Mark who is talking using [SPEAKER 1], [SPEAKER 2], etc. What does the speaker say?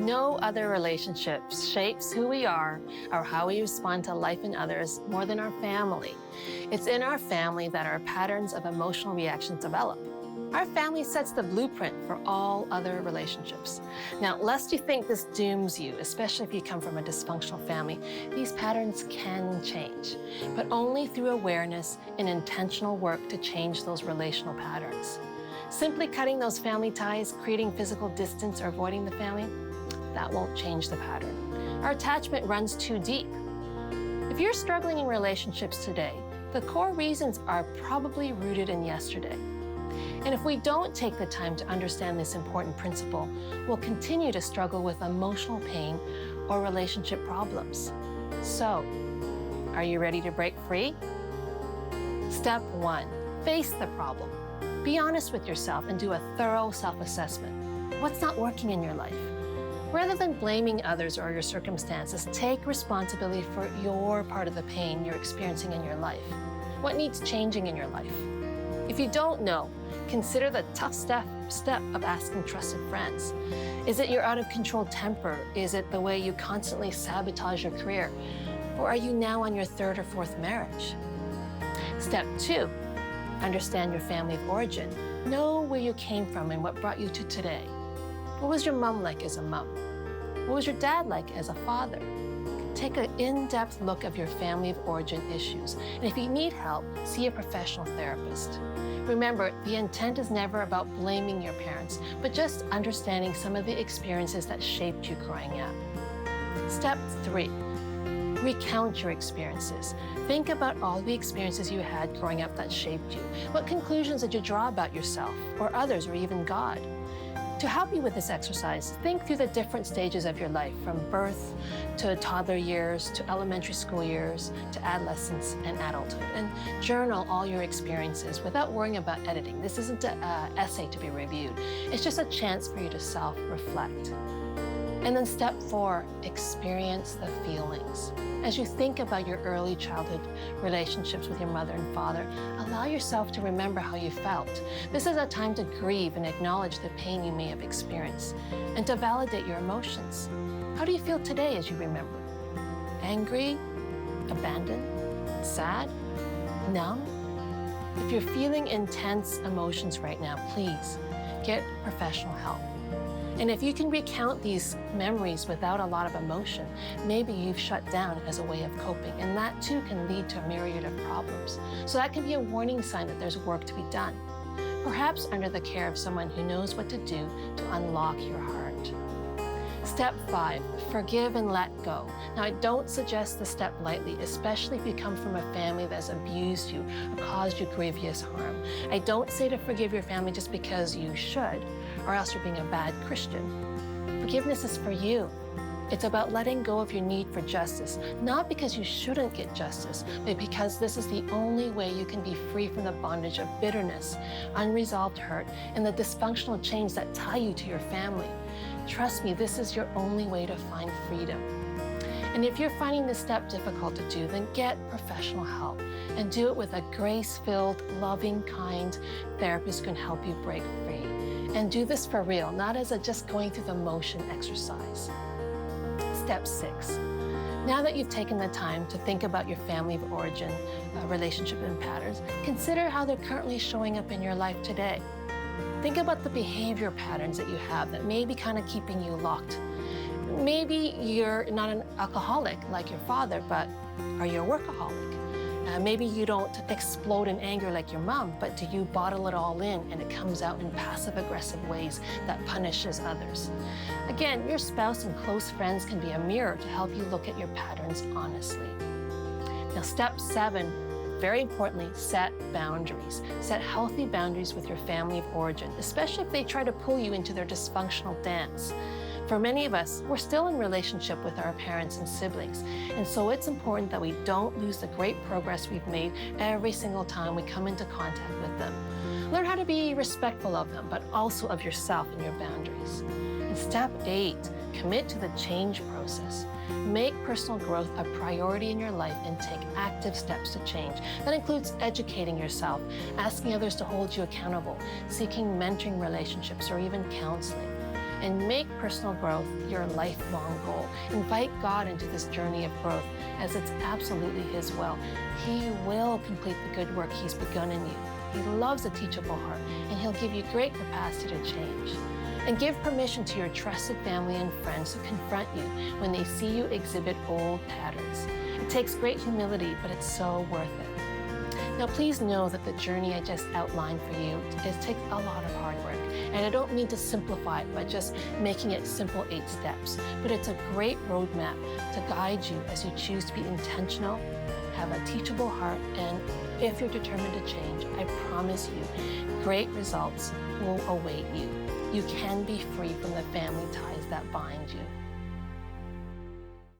[SPEAKER 1] No other relationship shapes who we are or how we respond to life and others more than our family. It's in our family that our patterns of emotional reactions develop. Our family sets the blueprint for all other relationships. Now, lest you think this dooms you, especially if you come from a dysfunctional family, these patterns can change, but only through awareness and intentional work to change those relational patterns. Simply cutting those family ties, creating physical distance, or avoiding the family, that won't change the pattern. Our attachment runs too deep. If you're struggling in relationships today, the core reasons are probably rooted in yesterday. And if we don't take the time to understand this important principle, we'll continue to struggle with emotional pain or relationship problems. So, are you ready to break free? Step 1, face the problem. Be honest with yourself and do a thorough self-assessment. What's not working in your life? Rather than blaming others or your circumstances, take responsibility for your part of the pain you're experiencing in your life. What needs changing in your life? If you don't know, consider the tough step of asking trusted friends. Is it your out of control temper? Is it the way you constantly sabotage your career? Or are you now on your 3rd or 4th marriage? Step 2, understand your family of origin. Know where you came from and what brought you to today. What was your mom like as a mom? What was your dad like as a father? Take an in-depth look of your family of origin issues. And if you need help, see a professional therapist. Remember, the intent is never about blaming your parents, but just understanding some of the experiences that shaped you growing up. Step 3, recount your experiences. Think about all the experiences you had growing up that shaped you. What conclusions did you draw about yourself, or others, or even God? To help you with this exercise, think through the different stages of your life, from birth to toddler years, to elementary school years, to adolescence and adulthood, and journal all your experiences without worrying about editing. This isn't an essay to be reviewed. It's just a chance for you to self-reflect. And then step 4, experience the feelings. As you think about your early childhood relationships with your mother and father, allow yourself to remember how you felt. This is a time to grieve and acknowledge the pain you may have experienced, and to validate your emotions. How do you feel today as you remember? Angry? Abandoned? Sad? Numb? If you're feeling intense emotions right now, please get professional help. And if you can recount these memories without a lot of emotion, maybe you've shut down as a way of coping, and that too can lead to a myriad of problems. So that can be a warning sign that there's work to be done, perhaps under the care of someone who knows what to do to unlock your heart. Step 5, forgive and let go. Now, I don't suggest this step lightly, especially if you come from a family that's abused you or caused you grievous harm. I don't say to forgive your family just because you should, or else you're being a bad Christian. Forgiveness is for you. It's about letting go of your need for justice, not because you shouldn't get justice, but because this is the only way you can be free from the bondage of bitterness, unresolved hurt, and the dysfunctional chains that tie you to your family. Trust me, this is your only way to find freedom. And if you're finding this step difficult to do, then get professional help, and do it with a grace-filled, loving, kind therapist who can help you break free. And do this for real, not as a just going through the motion exercise. Step 6. Now that you've taken the time to think about your family of origin, relationship and patterns, consider how they're currently showing up in your life today. Think about the behavior patterns that you have that may be kind of keeping you locked. Maybe you're not an alcoholic like your father, but are you a workaholic? Maybe you don't explode in anger like your mom, but do you bottle it all in and it comes out in passive-aggressive ways that punishes others? Again, your spouse and close friends can be a mirror to help you look at your patterns honestly. Now, step 7, very importantly, set boundaries. Set healthy boundaries with your family of origin, especially if they try to pull you into their dysfunctional dance. For many of us, we're still in relationship with our parents and siblings, and so it's important that we don't lose the great progress we've made every single time we come into contact with them. Learn how to be respectful of them, but also of yourself and your boundaries. And step 8, commit to the change process. Make personal growth a priority in your life and take active steps to change. That includes educating yourself, asking others to hold you accountable, seeking mentoring relationships, or even counseling. and make personal growth your lifelong goal. Invite God into this journey of growth, as it's absolutely His will. He will complete the good work He's begun in you. He loves a teachable heart, and He'll give you great capacity to change. And give permission to your trusted family and friends to confront you when they see you exhibit old patterns. It takes great humility, but it's so worth it. Now, please know that the journey I just outlined for you takes a lot of hard work. And I don't mean to simplify it by just making it simple 8 steps, but it's a great roadmap to guide you as you choose to be intentional, have a teachable heart, and if you're determined to change, I promise you, great results will await you. You can be free from the family ties that bind you.